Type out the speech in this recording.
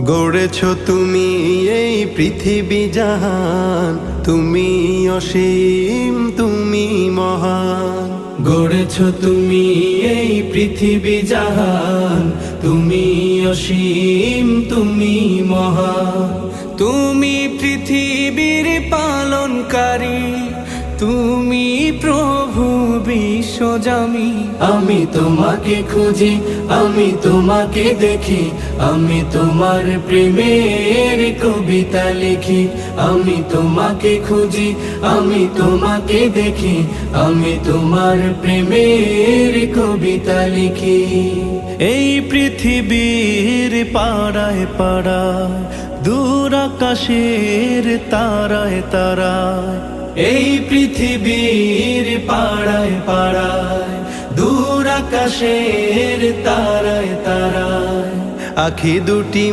গড়েছ তুমি এই পৃথিবী জাহান, তুমি অসীম তুমি মহান। গড়েছ তুমি এই পৃথিবী জাহান, তুমি অসীম তুমি মহান। তুমি পৃথিবীর পালনকারী, তুমি প্রভু বিশ্বজামি। আমি তোমাকে খুঁজি, আমি তোমাকে দেখি, আমি তোমার প্রেমের কবিতা লিখি। আমি তোমাকে খুঁজি, আমি তোমাকে দেখি, আমি তোমার প্রেমের কবিতা লিখি। এই পৃথিবীর পাড়ায় পাড়ায়, দূর আকাশের তারায় তারায়, এই পৃথিবীর পাড়ায় পাড়ায়, দূর আকাশের তারায় তারায়, আখি দুটি